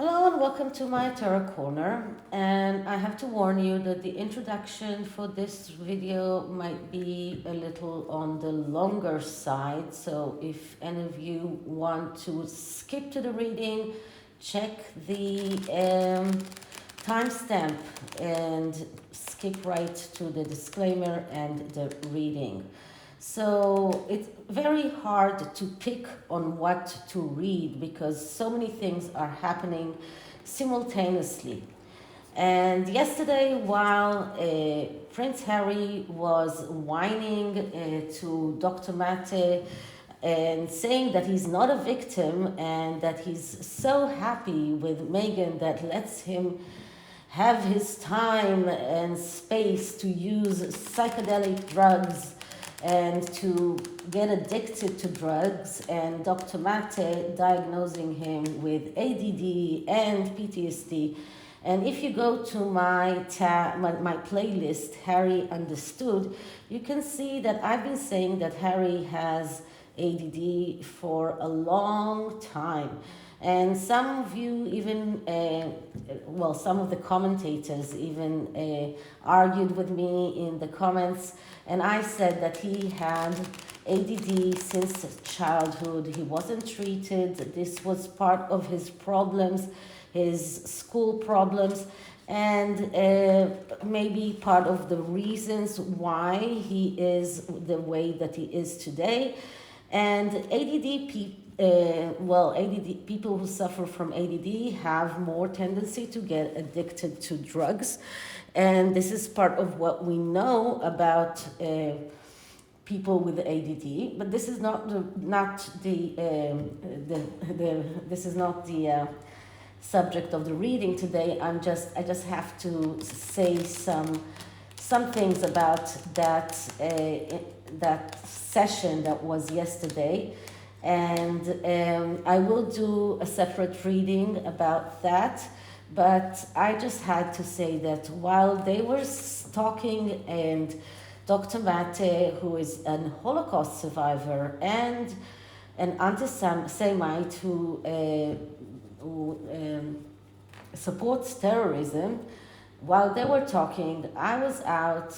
Hello and welcome to my Tarot Corner, and I have to warn you that the introduction for this video might be a little on the longer side, so if any of you want to skip to the reading, check the timestamp and skip right to the disclaimer and the reading. So it's very hard to pick on what to read because so many things are happening simultaneously. And yesterday, while Prince Harry was whining to Dr. Mate and saying that he's not a victim and that he's so happy with Meghan that lets him have his time and space to use psychedelic drugs and to get addicted to drugs, and Dr. Mate diagnosing him with ADD and PTSD. And if you go to my playlist, Harry Understood, you can see that I've been saying that Harry has ADD for a long time. And some of you even, some of the commentators even argued with me in the comments, and I said that he had ADD since childhood. He wasn't treated. This was part of his problems, his school problems, and maybe part of the reasons why he is the way that he is today. And ADD people who suffer from ADD have more tendency to get addicted to drugs, and this is part of what we know about people with ADD. But this is not the subject of the reading today. I just have to say some things about that session that was yesterday. And I will do a separate reading about that, but I just had to say that while they were talking, and Dr. Mate, who is an Holocaust survivor and an anti-Semite who supports terrorism, while they were talking, I was out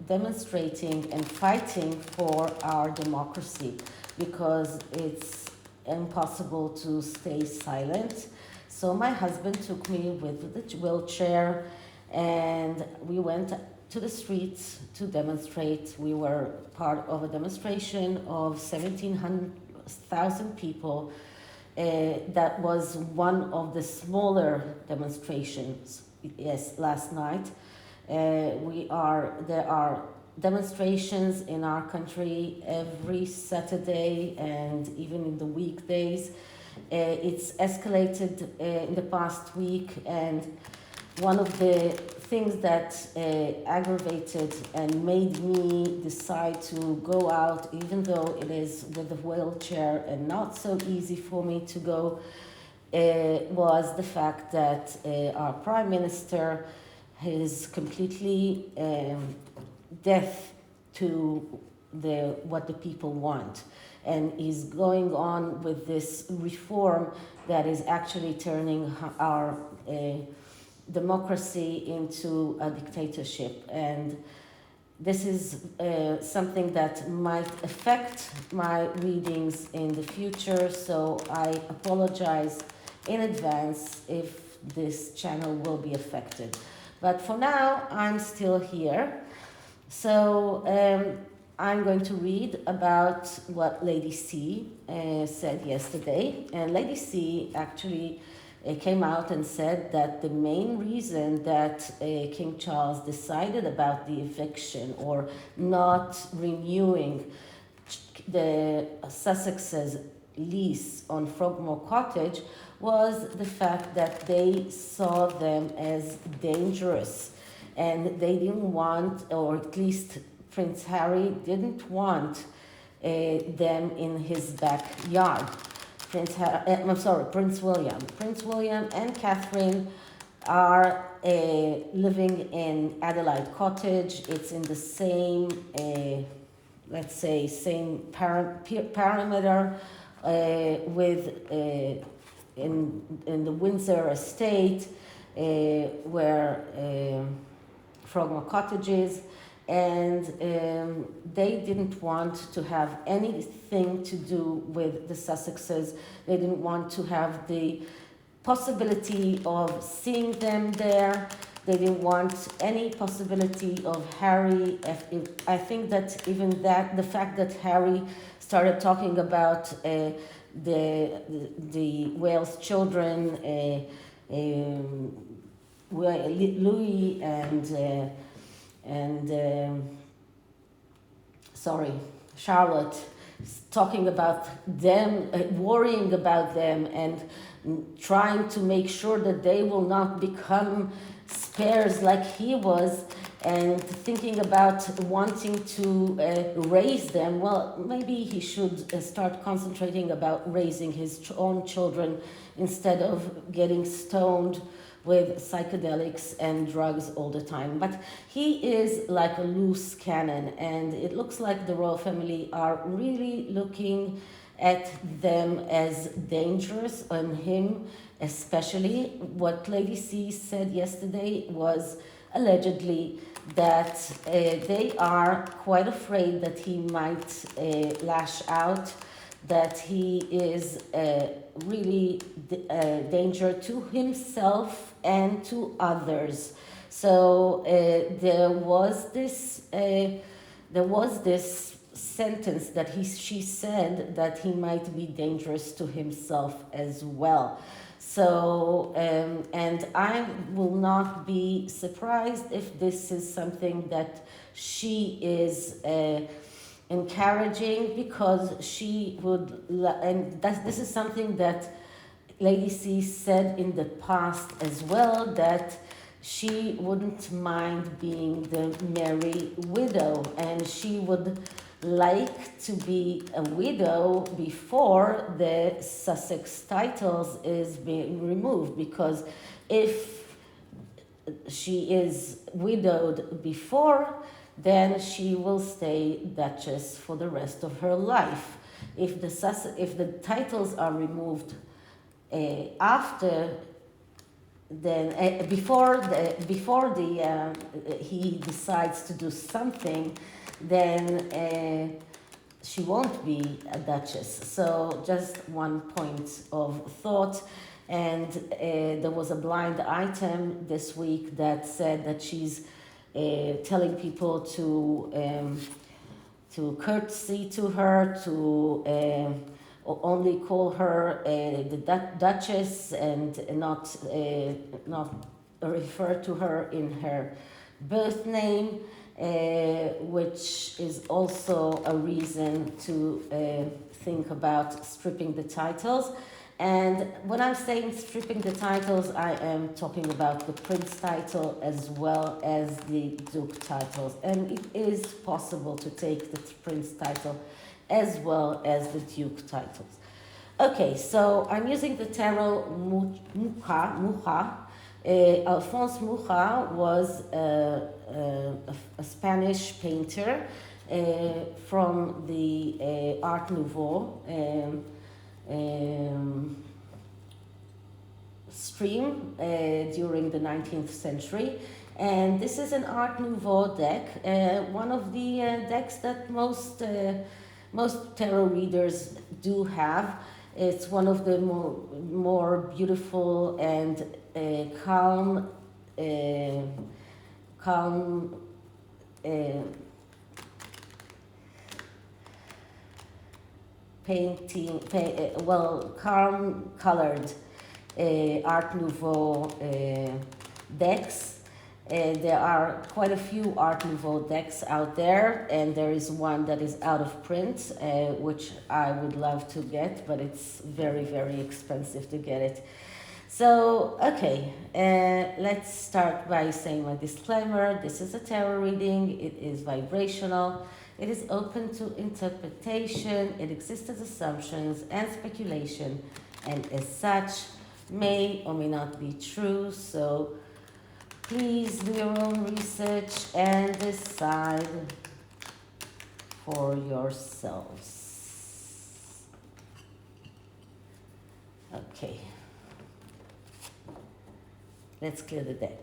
demonstrating and fighting for our democracy, because it's impossible to stay silent. So my husband took me with the wheelchair, and we went to the streets to demonstrate. We were part of a demonstration of 17,000 people. That was one of the smaller demonstrations, yes, last night. There are demonstrations in our country every Saturday and even in the weekdays. It's escalated in the past week, and one of the things that aggravated and made me decide to go out, even though it is with a wheelchair and not so easy for me to go, was the fact that our Prime Minister is completely deaf to what the people want, and is going on with this reform that is actually turning our democracy into a dictatorship. And this is something that might affect my readings in the future, so I apologize in advance if this channel will be affected. But for now, I'm still here. So I'm going to read about what Lady C said yesterday. And Lady C actually came out and said that the main reason that King Charles decided about the eviction or not renewing the Sussexes lease on Frogmore Cottage was the fact that they saw them as dangerous, and they didn't want, or at least Prince Harry didn't want them in his backyard. Prince William. Prince William and Catherine are living in Adelaide Cottage. It's in the same, same perimeter with in the Windsor estate where Frogmore Cottage is, and they didn't want to have anything to do with the Sussexes. They didn't want to have the possibility of seeing them there. They didn't want any possibility of Harry. I think that even that, the fact that Harry started talking about the Wales children, Louis and Charlotte, talking about them, worrying about them, and trying to make sure that they will not become spares like he was, and thinking about wanting to raise them. Well, maybe he should start concentrating about raising his own children instead of getting stoned with psychedelics and drugs all the time. But he is like a loose cannon, and it looks like the royal family are really looking at them as dangerous, on him especially. What Lady C said yesterday was allegedly that they are quite afraid that he might lash out, that he is really a danger to himself and to others. So there was this sentence that she said that he might be dangerous to himself as well. So, and I will not be surprised if this is something that she is encouraging, because she would, and this is something that Lady C said in the past as well, that she wouldn't mind being the merry widow, and she would like to be a widow before the Sussex titles is being removed, because if she is widowed before, then she will stay Duchess for the rest of her life. If the titles are removed after, then before he decides to do something, then she won't be a Duchess. So just one point of thought. And there was a blind item this week that said that she's telling people to courtesy to her, to only call her the Duchess, and not refer to her in her birth name, which is also a reason to think about stripping the titles. And when I'm saying stripping the titles, I am talking about the Prince title as well as the Duke titles. And it is possible to take the Prince title as well as the Duke titles. Okay, so I'm using the tarot MUCHA. Alphonse Mucha was a Spanish painter from the Art Nouveau stream during the 19th century. And this is an Art Nouveau deck, one of the decks that most tarot readers do have. It's one of the more beautiful and calm calm colored Art Nouveau decks. There are quite a few Art Nouveau decks out there, and there is one that is out of print, which I would love to get, but it's very, very expensive to get it. So, okay, let's start by saying my disclaimer. This is a tarot reading. It is vibrational. It is open to interpretation. It exists as assumptions and speculation, and as such, may or may not be true. So, please do your own research and decide for yourselves. Okay, Let's clear the deck.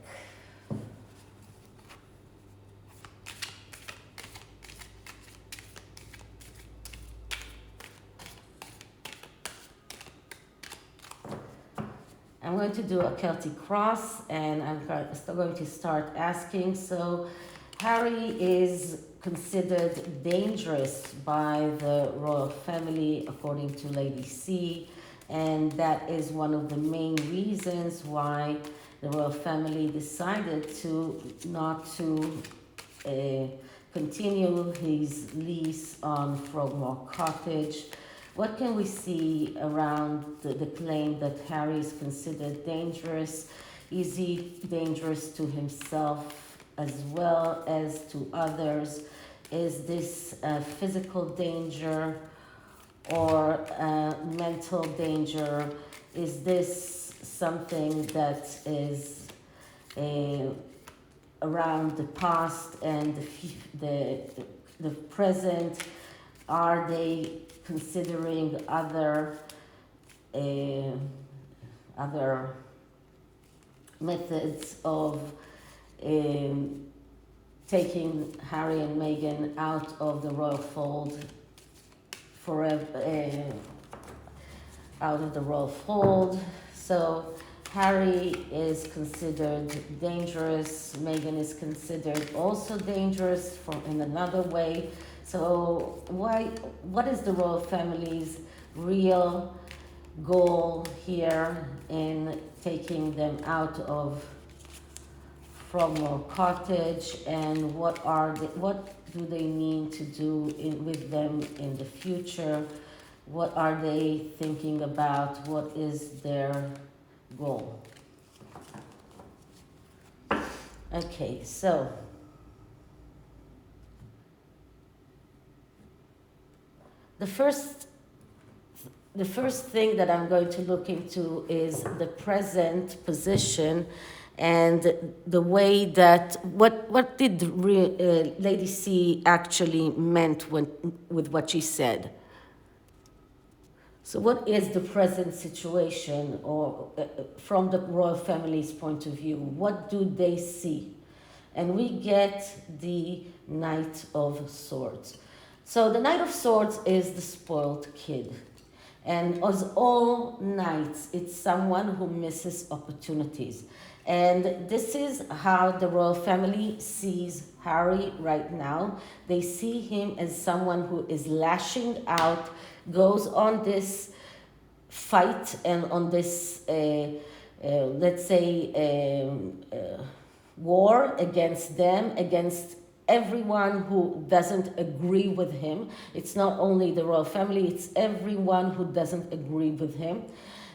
I'm going to do a Celtic cross, and I'm going to start asking. So Harry is considered dangerous by the royal family, according to Lady C, and that is one of the main reasons why the royal family decided not to continue his lease on Frogmore Cottage. What can we see around the claim that Harry is considered dangerous? Is he dangerous to himself as well as to others? Is this physical danger or mental danger? Is this something that is around the past and the present? Are they considering other methods of taking Harry and Meghan out of the royal fold forever, out of the royal fold? So Harry is considered dangerous. Meghan is considered also dangerous in another way. So what is the royal family's real goal here in taking them out of Frogmore Cottage, and what do they mean to do with them in the future? What are they thinking about? What is their goal? Okay, so the first thing that I'm going to look into is the present position and the way that what did Lady C actually meant with what she said. So what is the present situation, or from the royal family's point of view? What do they see? And we get the Knight of Swords. So the Knight of Swords is the spoiled kid. And as all knights, it's someone who misses opportunities. And this is how the royal family sees Harry right now. They see him as someone who is lashing out, goes on this fight and on this, let's say, war against them, against everyone who doesn't agree with him. It's not only the royal family, it's everyone who doesn't agree with him.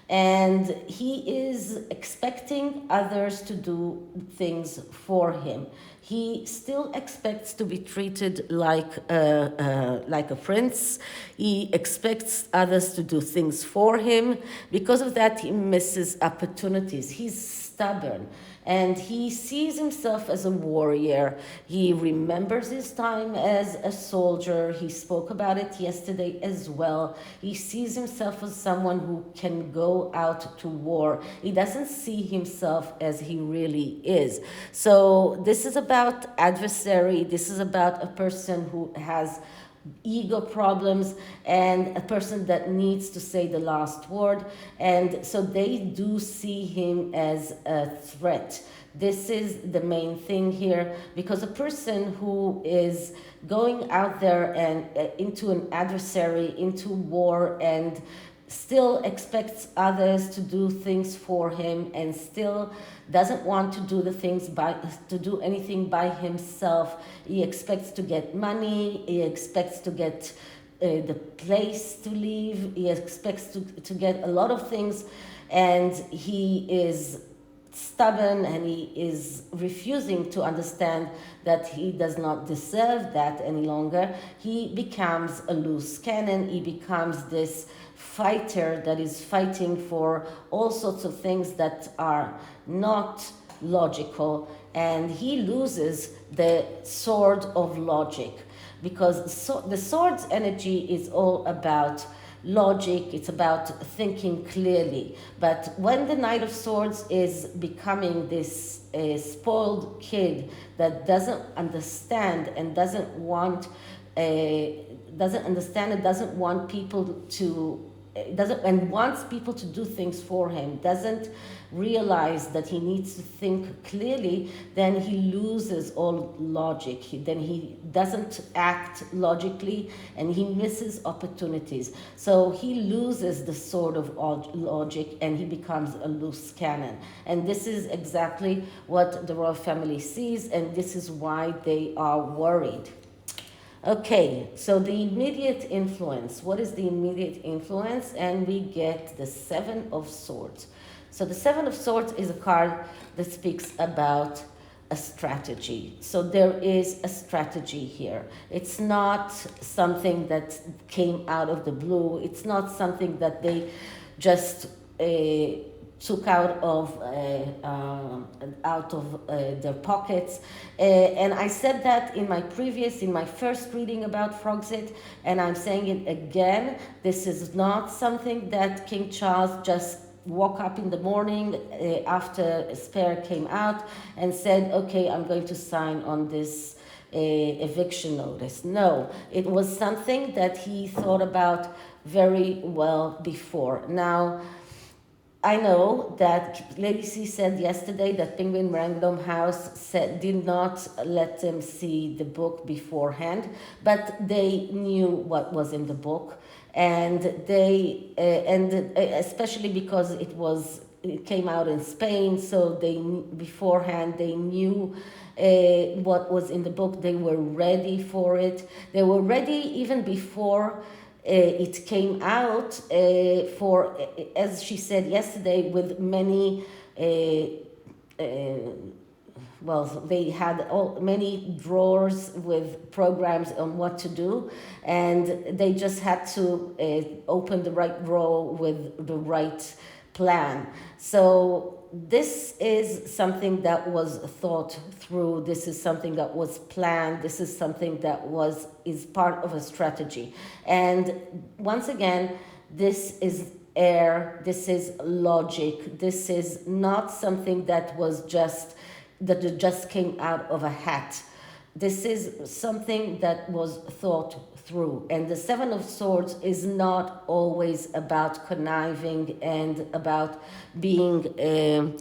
And he is expecting others to do things for him. He still expects to be treated like a prince. He expects others to do things for him. Because of that, he misses opportunities. He's stubborn. And he sees himself as a warrior. He remembers his time as a soldier. He spoke about it yesterday as well. He sees himself as someone who can go out to war. He doesn't see himself as he really is. So this is about adversary. This is about a person who has ego problems and a person that needs to say the last word. And so they do see him as a threat. This is the main thing here, because a person who is going out there and into an adversary, into war, and still expects others to do things for him and still doesn't want to do anything by himself. He expects to get money, he expects to get the place to live, he expects to get a lot of things, and he is stubborn and he is refusing to understand that he does not deserve that any longer. He becomes a loose cannon. He becomes this fighter that is fighting for all sorts of things that are not logical, and he loses the sword of logic, because the sword's energy is all about logic, it's about thinking clearly. But when the Knight of Swords is becoming this spoiled kid that doesn't understand and doesn't understand and doesn't want people to doesn't and wants people to do things for him, doesn't realize that he needs to think clearly, then he loses all logic. Then he doesn't act logically and he misses opportunities. So he loses the sword of logic and he becomes a loose cannon. And this is exactly what the royal family sees, and this is why they are worried. Okay, so the immediate influence. What is the immediate influence? And we get the Seven of Swords. So the Seven of Swords is a card that speaks about a strategy. So there is a strategy here. It's not something that came out of the blue. It's not something that they just took out of their pockets. And I said that in my first reading about frogxit, and I'm saying it again. This is not something that King Charles just woke up in the morning after Spare came out and said, okay, I'm going to sign on this eviction notice. No, it was something that he thought about very well before. Now, I know that Lady C said yesterday that Penguin Random House did not let them see the book beforehand, but they knew what was in the book, and especially because it came out in Spain, so beforehand they knew what was in the book. They were ready for it. They were ready even before it came out, as she said yesterday, with many, they had many drawers with programs on what to do, and they just had to open the right drawer with the right plan. So this is something that was thought through. This is something that was planned. This is something that is part of a strategy. And once again, this is air. This is logic. This is not something that just came out of a hat. This is something that was thought through. And the Seven of Swords is not always about conniving and about being, as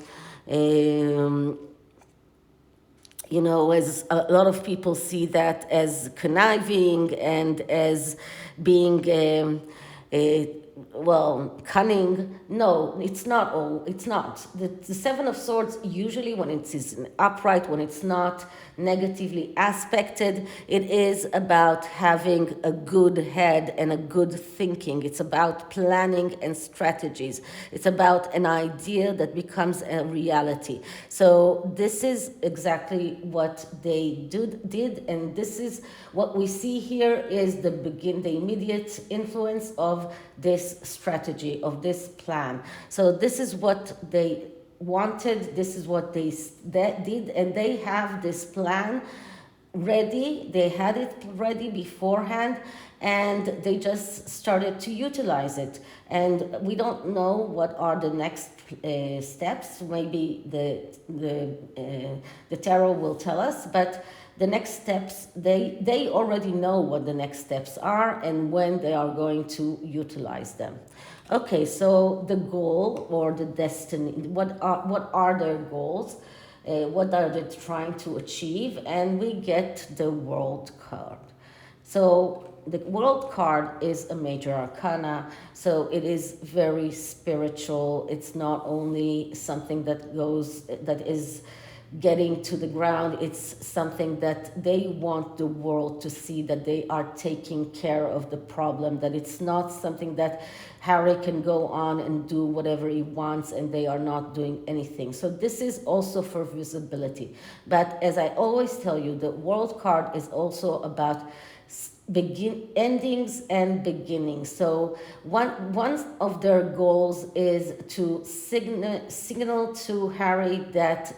a lot of people see that as conniving and as being, cunning. No, it's not all. It's not. The Seven of Swords, usually when it is upright, when it's not negatively aspected, it is about having a good head and a good thinking. It's about planning and strategies. It's about an idea that becomes a reality. So this is exactly what they did, and this is what we see here is the immediate influence of this strategy, of this plan. So this is what they wanted, this is what they did, and they have this plan ready. They had it ready beforehand, and they just started to utilize it. And we don't know what are the next steps. Maybe the tarot will tell us, but the next steps, they already know what the next steps are and when they are going to utilize them. Okay, so the goal or the destiny, what are their goals? What are they trying to achieve? And we get the World card. So the World card is a major arcana, so it is very spiritual. It's not only something that is getting to the ground. It's something that they want the world to see, that they are taking care of the problem, that it's not something that Harry can go on and do whatever he wants and they are not doing anything. So this is also for visibility. But as I always tell you, the World card is also about endings and beginnings. So one of their goals is to signal to Harry that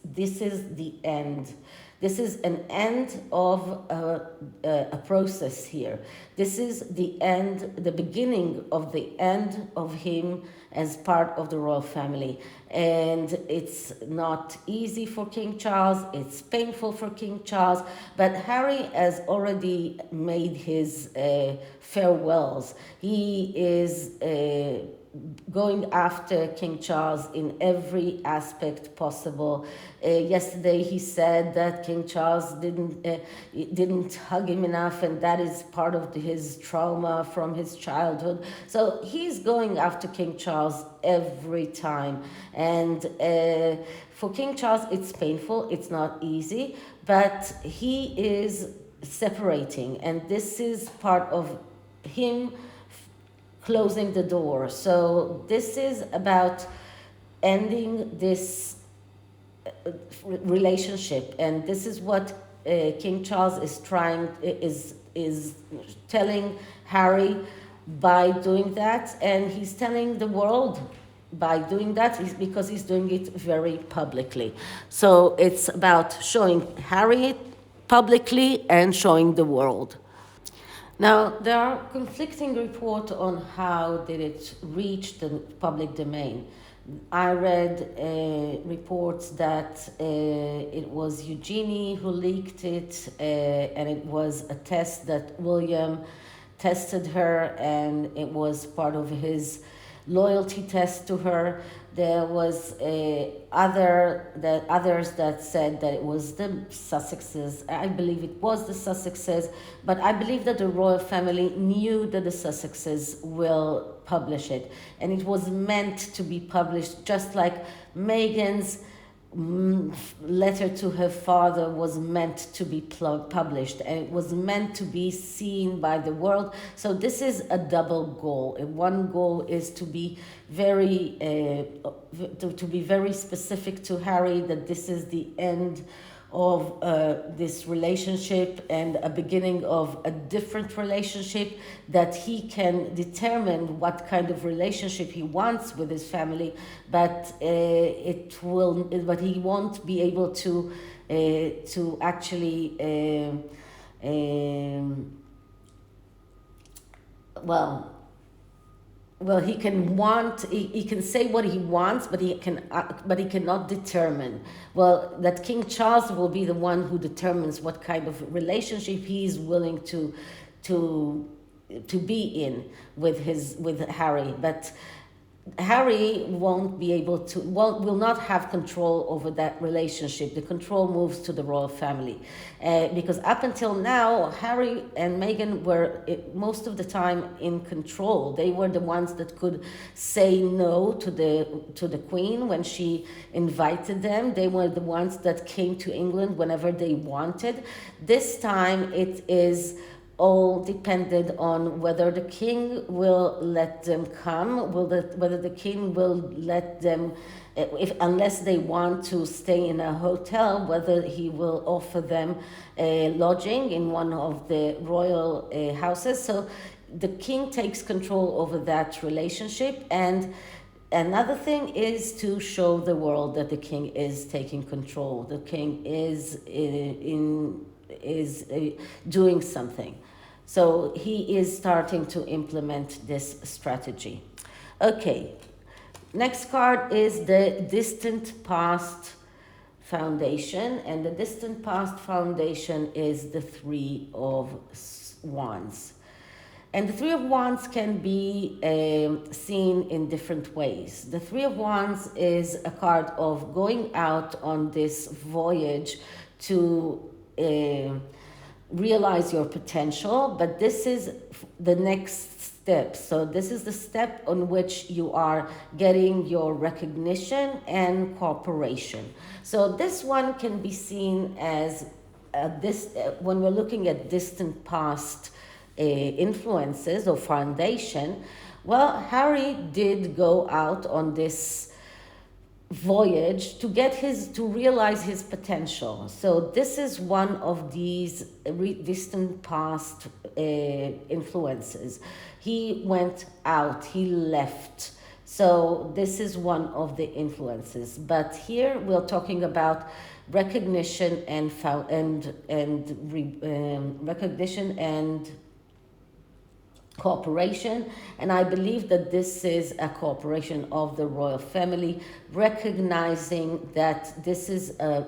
this is the end. This is an end of a process here. This is the end, the beginning of the end of him as part of the royal family. And it's not easy for King Charles, it's painful for King Charles, but Harry has already made his farewells. He is going after King Charles in every aspect possible. Yesterday he said that King Charles didn't hug him enough, and that is part of his trauma from his childhood. So he's going after King Charles every time. And for King Charles, it's painful, it's not easy, but he is separating, and this is part of him closing the door. So this is about ending this relationship, and this is what King Charles is telling Harry by doing that, and he's telling the world by doing that, because he's doing it very publicly. So it's about showing Harry publicly and showing the world. Now, there are conflicting reports on how did it reach the public domain. I read reports that it was Eugenie who leaked it, and it was a test that William tested her, and it was part of his loyalty test to her. There was others that said that it was the Sussexes. I believe it was the Sussexes, but I believe that the royal family knew that the Sussexes will publish it, and it was meant to be published, just like Meghan's letter to her father was meant to be published, and it was meant to be seen by the world. So this is a double goal. One goal is to be very specific to Harry, that this is the end of this relationship and a beginning of a different relationship, that he can determine what kind of relationship he wants with his family, but he won't be able to actually he can say what he wants, but he cannot determine. Well, that King Charles will be the one who determines what kind of relationship he is willing to be in with Harry. But Harry won't be able to, will not have control over that relationship. The control moves to the royal family. Because up until now, Harry and Meghan were most of the time in control. They were the ones that could say no to the Queen when she invited them. They were the ones that came to England whenever they wanted. This time it is all depended on whether the king will let them come, whether the king will let them, unless they want to stay in a hotel, whether he will offer them lodging in one of the royal houses. So the king takes control over that relationship. And another thing is to show the world that the king is taking control. The king is doing something. So he is starting to implement this strategy. Okay, next card is the Distant Past Foundation, and the Distant Past Foundation is the Three of Wands. And the Three of Wands can be seen in different ways. The Three of Wands is a card of going out on this voyage to realize your potential, but this is the next step. So this is the step on which you are getting your recognition and cooperation. So this one can be seen as when we're looking at distant past influences or foundation. Well, Harry did go out on this voyage to realize his potential. So this is one of these distant past influences. He went out, he left. So this is one of the influences. But here we're talking about recognition and recognition and cooperation, and I believe that this is a cooperation of the royal family, recognizing that this is a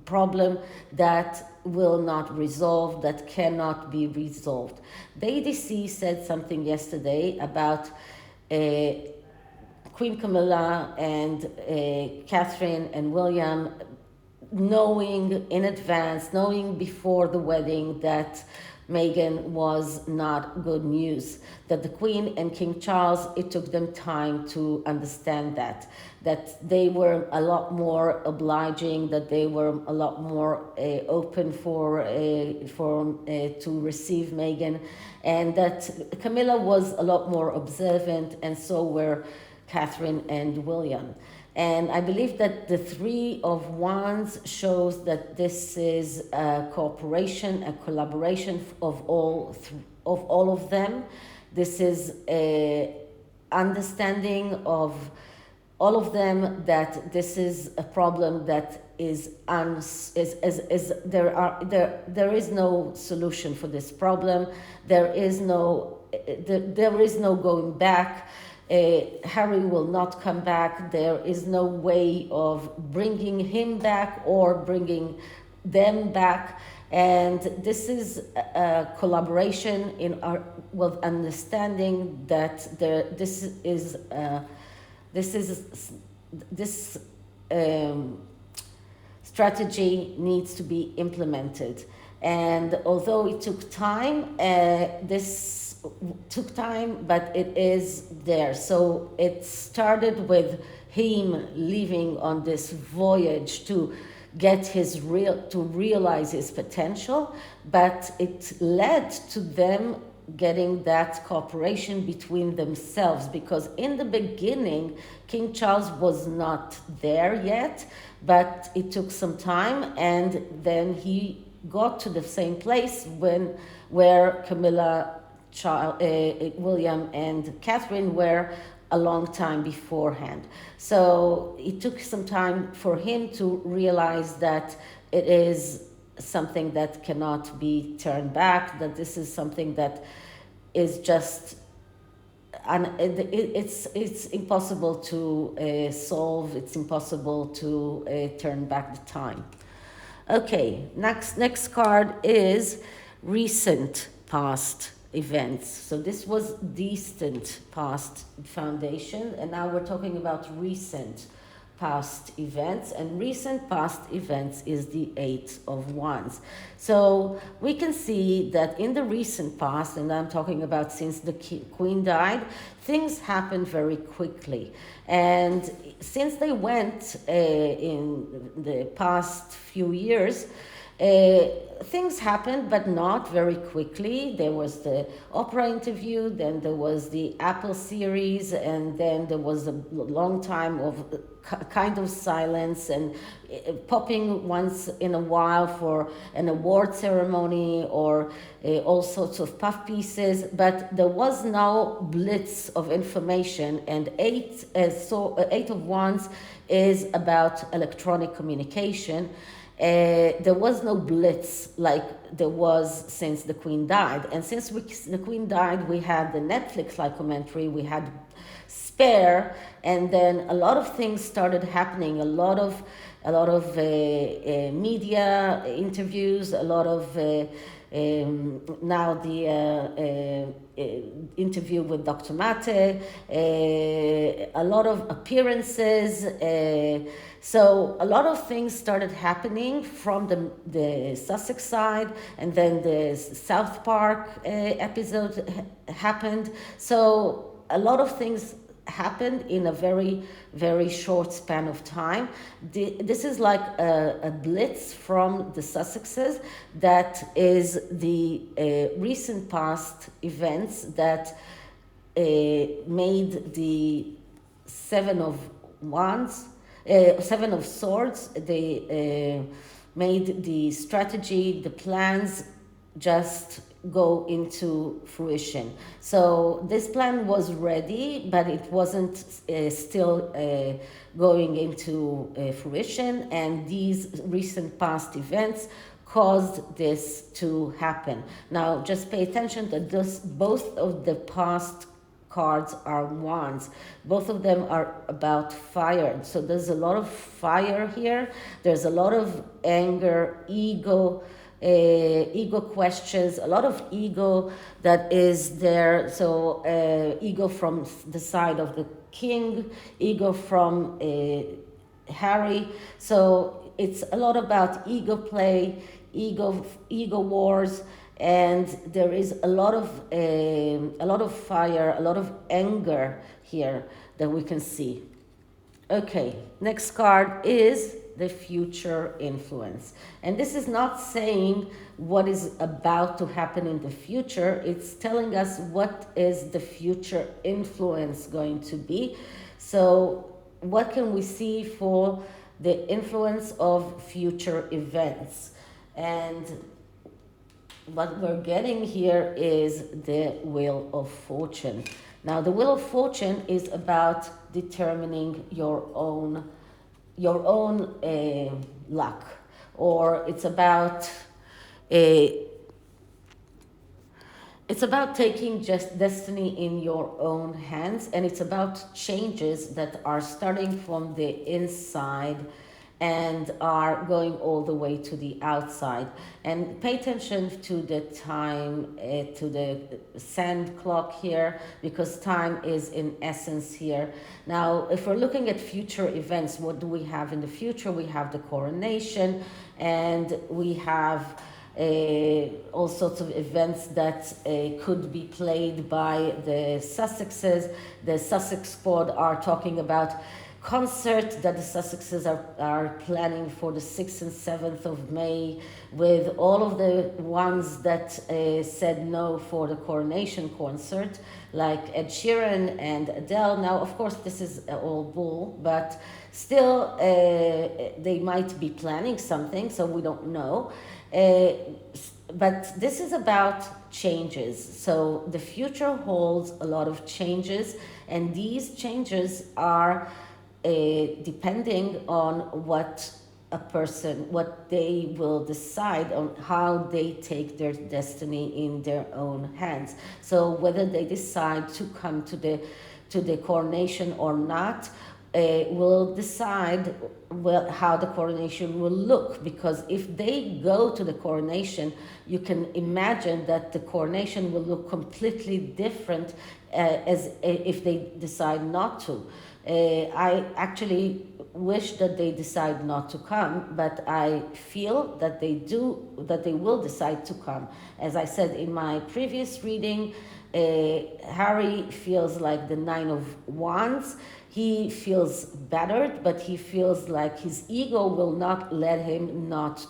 problem that will not resolve, that cannot be resolved. The ADC said something yesterday about Queen Camilla and Catherine and William knowing in advance, knowing before the wedding that Meghan was not good news, that the Queen and King Charles, it took them time to understand that they were a lot more obliging, that they were a lot more open to receive Meghan, and that Camilla was a lot more observant, and so were Catherine and William. And I believe that the Three of Wands shows that this is a cooperation, a collaboration of all of them. This is a understanding of all of them that this is a problem that there is no solution for this problem. There is no going back. Harry will not come back. There is no way of bringing him back or bringing them back. And this is a collaboration in our with understanding that this strategy needs to be implemented. And although it took time, but it is there. So it started with him leaving on this voyage to get to realize his potential, but it led to them getting that cooperation between themselves, because in the beginning King Charles was not there yet, but it took some time, and then he got to the same place where Camilla, William and Catherine were a long time beforehand. So it took some time for him to realize that it is something that cannot be turned back, that this is something that is just, it's impossible to solve, it's impossible to turn back the time. Okay, next card is recent past events. So this was distant past foundation, and now we're talking about recent past events, and recent past events is the Eight of Wands. So we can see that in the recent past, and I'm talking about since the Queen died, things happened very quickly. And since they went in the past few years, things happened, but not very quickly. There was the Oprah interview, then there was the Apple series, and then there was a long time of kind of silence and popping once in a while for an award ceremony or all sorts of puff pieces, but there was no blitz of information. And Eight of Wands is about electronic communication. There was no blitz like there was since the Queen died. And since the Queen died, we had the Netflix documentary, we had Spare, and then a lot of things started happening, a lot of media interviews, a lot of now the interview with Dr. Mate, a lot of appearances. So a lot of things started happening from the Sussex side, and then the South Park episode happened. So a lot of things happened in a very, very short span of time. This is like a blitz from the Sussexes that is the recent past events that made the Seven of Swords, they made the strategy, the plans just go into fruition. So this plan was ready, but it wasn't still going into fruition, and these recent past events caused this to happen. Now, just pay attention that both of the past cards are wands. Both of them are about fire. So there's a lot of fire here. There's a lot of anger, ego questions, a lot of ego that is there. So ego from the side of the king, ego from Harry. So it's a lot about ego play, ego wars, and there is a lot of fire, a lot of anger here that we can see. Okay, next card is the future influence. And this is not saying what is about to happen in the future. It's telling us what is the future influence going to be. So what can we see for the influence of future events? And what we're getting here is the Wheel of Fortune. Now, the Wheel of Fortune is about determining your own luck, or it's about taking just destiny in your own hands, and it's about changes that are starting from the inside and are going all the way to the outside. And pay attention to the time, to the sand clock here, because time is in essence here. Now, if we're looking at future events, what do we have in the future? We have the coronation, and we have all sorts of events that could be played by the Sussexes. The Sussex squad are talking about concert that the Sussexes are planning for the 6th and 7th of May, with all of the ones that said no for the coronation concert, like Ed Sheeran and Adele. Now, of course, this is all bull, but still they might be planning something, so we don't know. But this is about changes. So the future holds a lot of changes, and these changes are depending on what they will decide on, how they take their destiny in their own hands. So whether they decide to come to the coronation or not will decide how the coronation will look, because if they go to the coronation, you can imagine that the coronation will look completely different as if they decide not to. I actually wish that they decide not to come, but I feel that they will decide to come. As I said in my previous reading, Harry feels like the Nine of Wands. He feels battered, but he feels like his ego will not let him not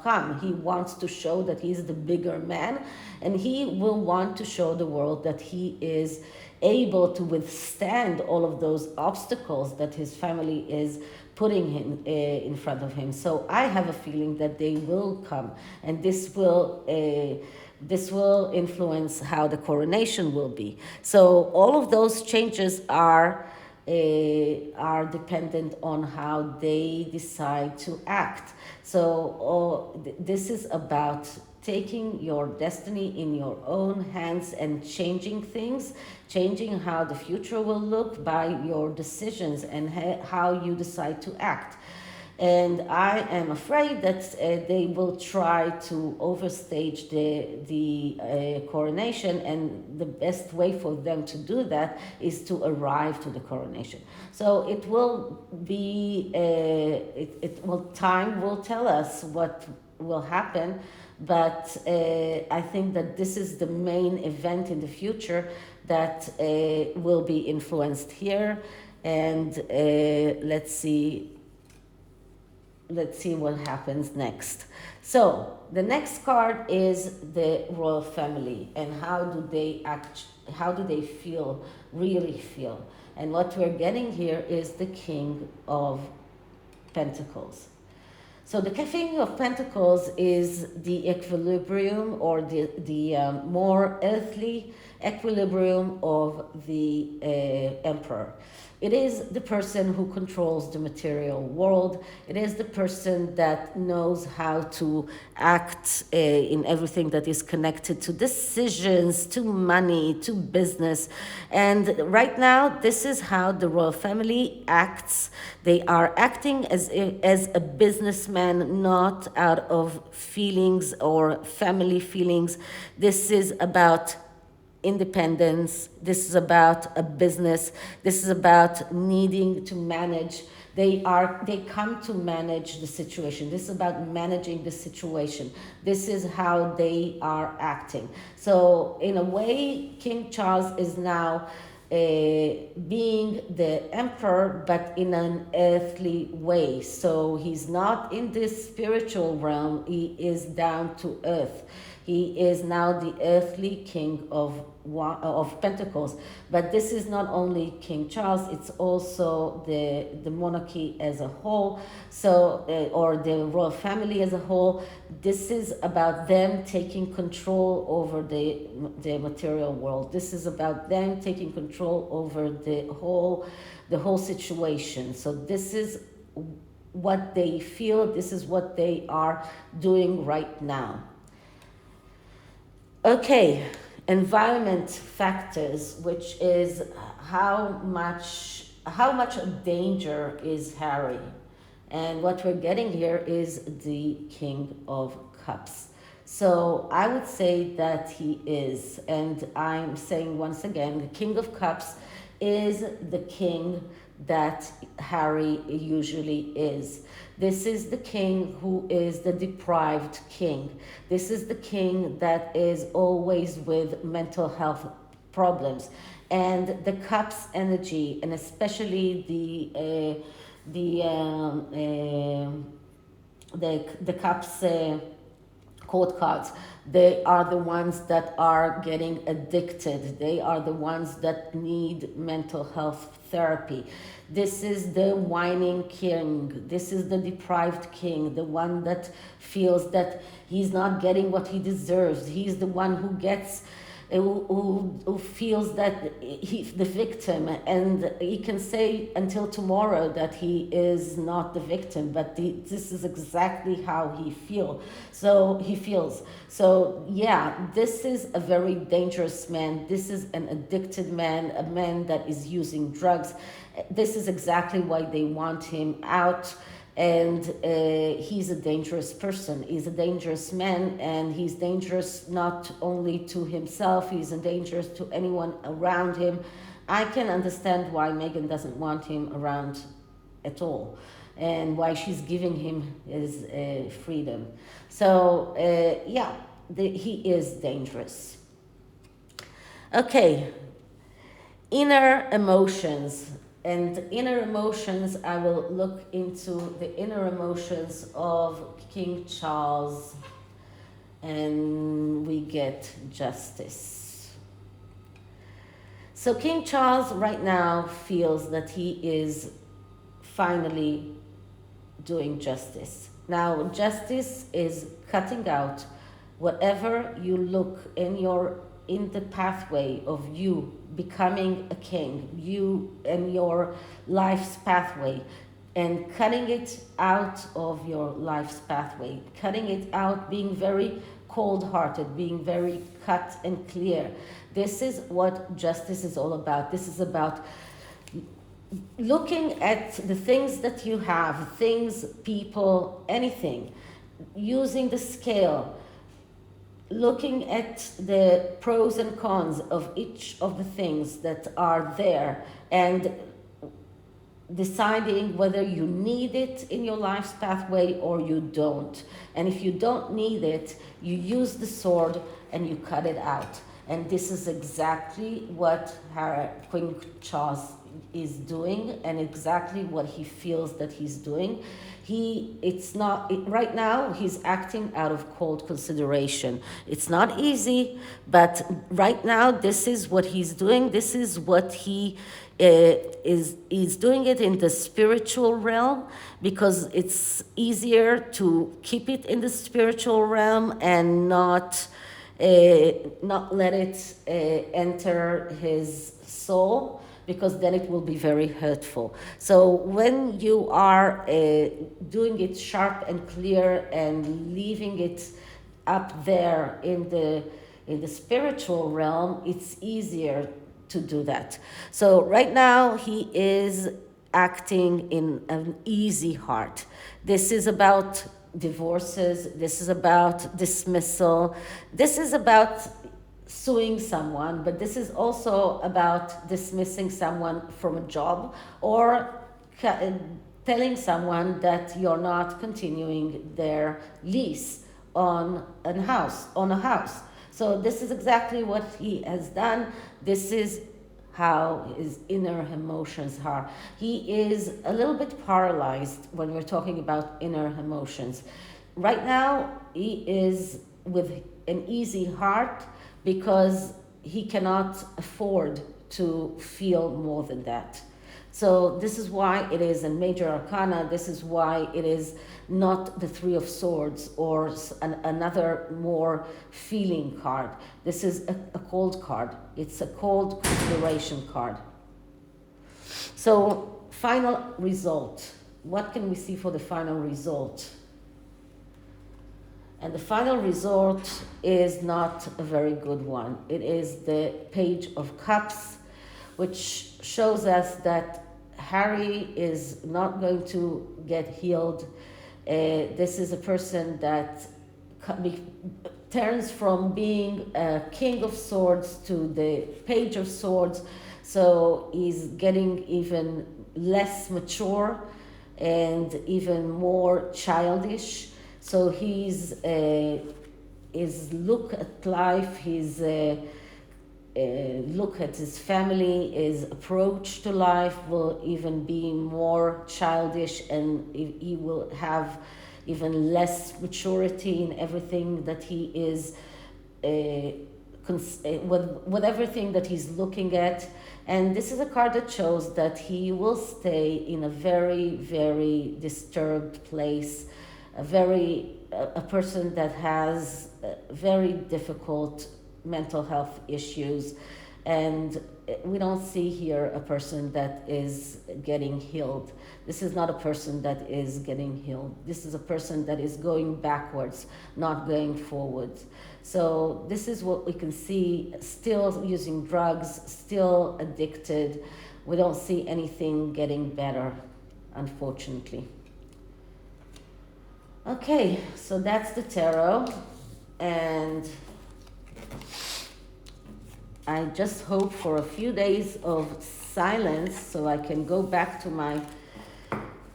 come. He wants to show that he's the bigger man, and he will want to show the world that he is able to withstand all of those obstacles that his family is putting him in front of him. So I have a feeling that they will come, and this will influence how the coronation will be. So all of those changes are dependent on how they decide to act. So this is about taking your destiny in your own hands and changing things, changing how the future will look by your decisions and how you decide to act. And I am afraid that they will try to overstage the coronation, and the best way for them to do that is to arrive to the coronation. So it will be, time will tell us what will happen, but I think that this is the main event in the future that will be influenced here. And let's see what happens next. So the next card is the royal family, and how do they really feel. And what we're getting here is the King of Pentacles. So the King of Pentacles is the equilibrium, or the more earthly equilibrium of the Emperor. It is the person who controls the material world. It is the person that knows how to act in everything that is connected to decisions, to money, to business. And right now, this is how the royal family acts. They are acting as a businessman, not out of feelings or family feelings. This is about independence. This is about a business. This is about needing to manage. They come to manage the situation. This is about managing the situation. This is how they are acting. So in a way, King Charles is now being the emperor, but in an earthly way. So he's not in this spiritual realm. He is down to earth. He is now the earthly king of Pentacles. But this is not only King Charles, it's also the monarchy as a whole, so or the royal family as a whole. This is about them taking control over the material world. This is about them taking control over the whole situation. So this is what they feel. This is what they are doing right now. Okay, environment factors, which is how much of danger is Harry. And what we're getting here is the King of Cups. So I would say that he is, and I'm saying once again, the King of Cups is the king that Harry usually is. This is the king who is the deprived king. This is the king that is always with mental health problems. And the cups energy, and especially the cups court cards, they are the ones that are getting addicted. They are the ones that need mental health therapy. This is the whining king. This is the deprived king, the one that feels that he's not getting what he deserves. He's the one who gets, who feels that he's the victim, and he can say until tomorrow that he is not the victim, but this is exactly how he feels. So yeah, this is a very dangerous man. This is an addicted man, a man that is using drugs. This is exactly why they want him out. And he's a dangerous person. He's a dangerous man, and he's dangerous not only to himself, he's dangerous to anyone around him. I can understand why Meghan doesn't want him around at all, and why she's giving him his freedom. So yeah, he is dangerous. Okay, inner emotions. And inner emotions, I will look into the inner emotions of King Charles, and we get justice. So King Charles right now feels that he is finally doing justice. Now, justice is cutting out whatever you look in the pathway of you becoming a king, you and your life's pathway, and cutting it out of your life's pathway, cutting it out, being very cold-hearted, being very cut and clear. This is what justice is all about. This is about looking at the things that you have, things, people, anything, using the scale, looking at the pros and cons of each of the things that are there, and deciding whether you need it in your life's pathway or you don't. And if you don't need it, you use the sword and you cut it out. And this is exactly what Queen Charles is doing, and exactly what he feels that he's doing. Right now he's acting out of cold consideration. It's not easy, but right now this is what he's doing. This is what he is doing it in the spiritual realm, because it's easier to keep it in the spiritual realm and not let it enter his soul, because then it will be very hurtful. So when you are doing it sharp and clear and leaving it up there in the spiritual realm, it's easier to do that. So right now he is acting in an easy heart. This is about divorces, this is about dismissal, this is about suing someone, but this is also about dismissing someone from a job, or telling someone that you're not continuing their lease on a house. So this is exactly what he has done. This is how his inner emotions are. He is a little bit paralyzed when we're talking about inner emotions. Right now, he is with an easy heart, because he cannot afford to feel more than that. So this is why it is a major arcana. This is why it is not the Three of Swords or another more feeling card. This is a cold card. It's a cold consideration card. So final result. What can we see for the final result? And the final result is not a very good one. It is the Page of Cups, which shows us that Harry is not going to get healed. This is a person that turns from being a King of Swords to the Page of Swords. So he's getting even less mature and even more childish. So his look at life, his look at his family, his approach to life will even be more childish, and he will have even less maturity in everything that he is, with everything that he's looking at. And this is a card that shows that he will stay in a very, very disturbed place, a person that has very difficult mental health issues, and we don't see here a person that is getting healed. This is not a person that is getting healed. This is a person that is going backwards, not going forwards. So this is what we can see: still using drugs, still addicted. We don't see anything getting better, unfortunately. Okay, so that's the tarot, and I just hope for a few days of silence so I can go back to my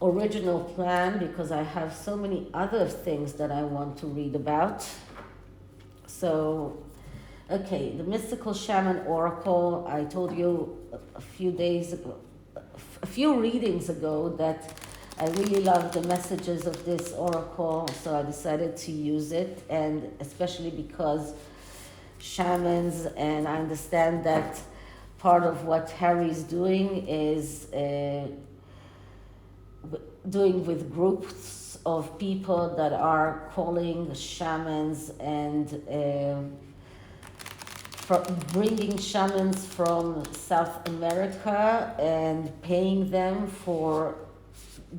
original plan, because I have so many other things that I want to read about. So, okay, the Mystical Shaman Oracle. I told you a few readings ago that I really love the messages of this oracle, so I decided to use it, and especially because shamans, and I understand that part of what Harry's doing is doing with groups of people that are calling shamans and bringing shamans from South America and paying them for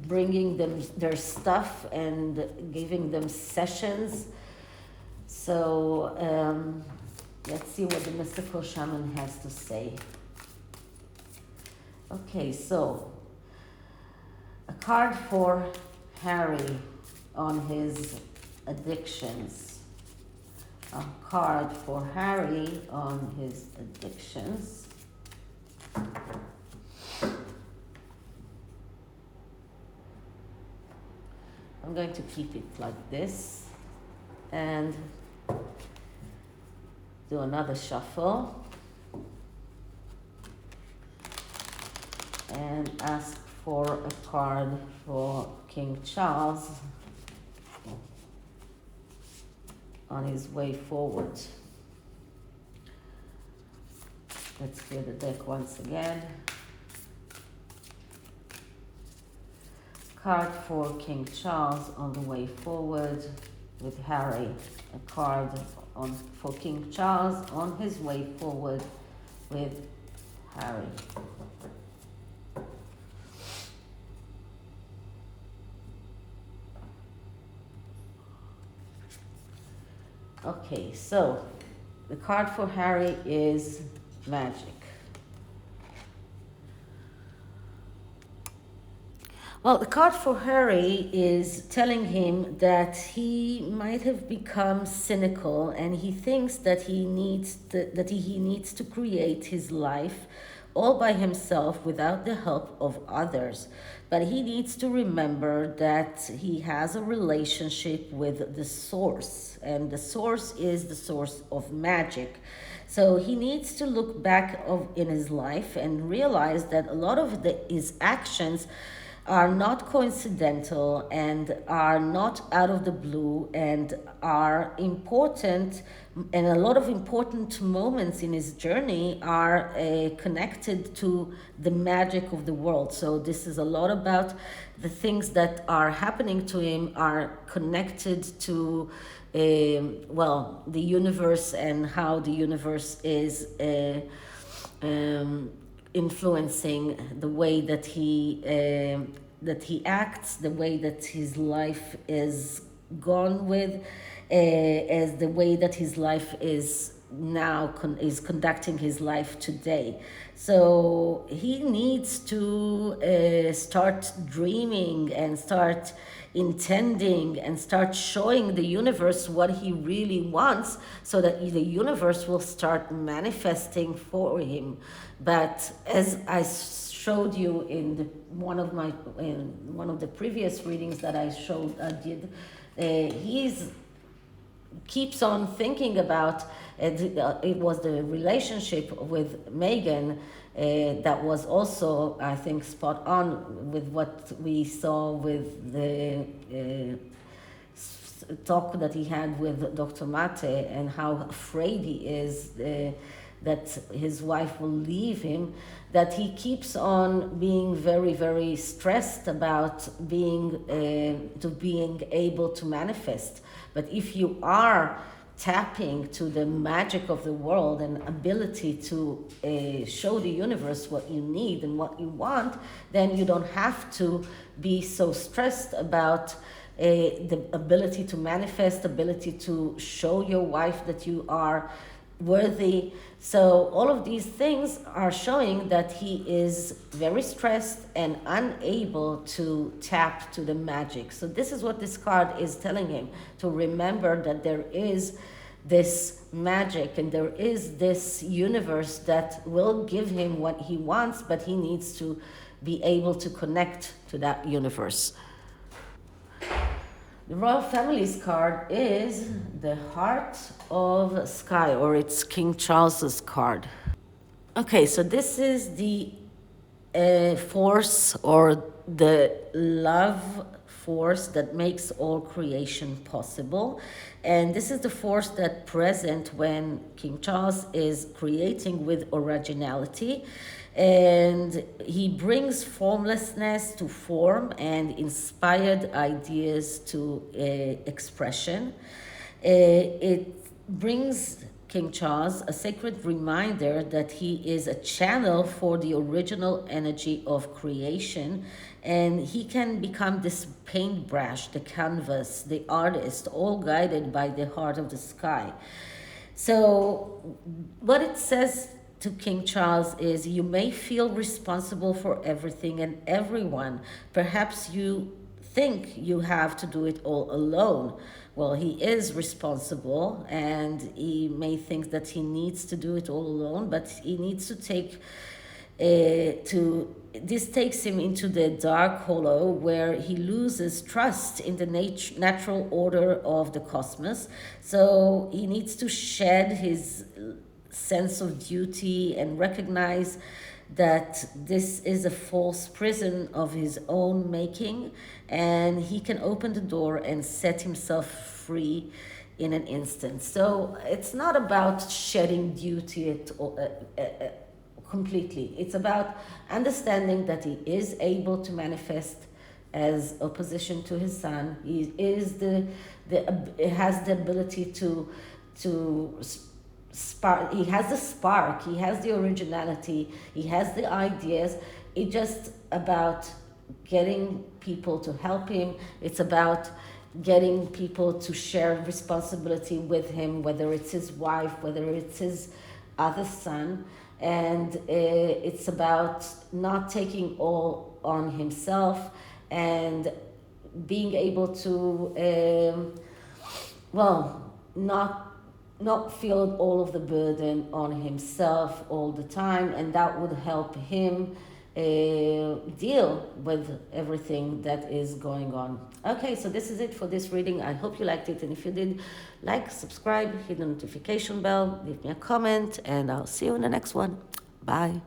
bringing them their stuff and giving them sessions. So let's see what the Mystical Shaman has to say. Okay, so a card for Harry on his addictions. A card for Harry on his addictions. I'm going to keep it like this, and do another shuffle and ask for a card for King Charles on his way forward. Let's clear the deck once again. Card for King Charles on the way forward with Harry. A card for King Charles on his way forward with Harry. Okay, so the card for Harry is magic. Well, the card for Harry is telling him that he might have become cynical, and he thinks that he needs to create his life all by himself without the help of others. But he needs to remember that he has a relationship with the source, and the source is the source of magic. So he needs to look back in his life and realize that a lot of his actions are not coincidental and are not out of the blue and are important, and a lot of important moments in his journey are connected to the magic of the world. So this is a lot about the things that are happening to him are connected to well, the universe, and how the universe is influencing the way that he acts, the way that his life is gone with, as the way that his life is now is conducting his life today. So he needs to start dreaming and start intending and start showing the universe what he really wants, so that the universe will start manifesting for him. But as I showed you in one of the previous readings that I did, he's keeps on thinking about it was the relationship with Meghan that was also, I think, spot on with what we saw with the talk that he had with Dr. Mate, and how afraid he is that his wife will leave him, that he keeps on being very, very stressed about being able to manifest. But if you are tapping to the magic of the world and ability to show the universe what you need and what you want, then you don't have to be so stressed about the ability to manifest, ability to show your wife that you are worthy. So all of these things are showing that he is very stressed and unable to tap to the magic. So this is what this card is telling him, to remember that there is this magic and there is this universe that will give him what he wants, but he needs to be able to connect to that universe. The Royal Family's card is the Heart of Sky, or it's King Charles's card. Okay, so this is the force, or the love force that makes all creation possible. And this is the force that's present when King Charles is creating with originality. And he brings formlessness to form and inspired ideas to expression. It brings King Charles a sacred reminder that he is a channel for the original energy of creation, and he can become this paintbrush, the canvas, the artist, all guided by the heart of the sky. So what it says to King Charles is, you may feel responsible for everything and everyone. Perhaps you think you have to do it all alone. Well, he is responsible, and he may think that he needs to do it all alone, but he needs to take to this takes him into the dark hollow where he loses trust in the natural order of the cosmos. So he needs to shed his sense of duty and recognize that this is a false prison of his own making, and he can open the door and set himself free in an instant. So it's not about shedding duty completely. It's about understanding that he is able to manifest as opposition to his son. He is has the ability to spark. He has the spark. He has the originality. He has the ideas. It's just about getting people to help him. It's about getting people to share responsibility with him, whether it's his wife, whether it's his other son. And it's about not taking all on himself and being able to, not feel all of the burden on himself all the time, and that would help him deal with everything that is going on. Okay, so this is it for this reading. I hope you liked it, and if you did, like, subscribe, hit the notification bell, leave me a comment, and I'll see you in the next one. Bye.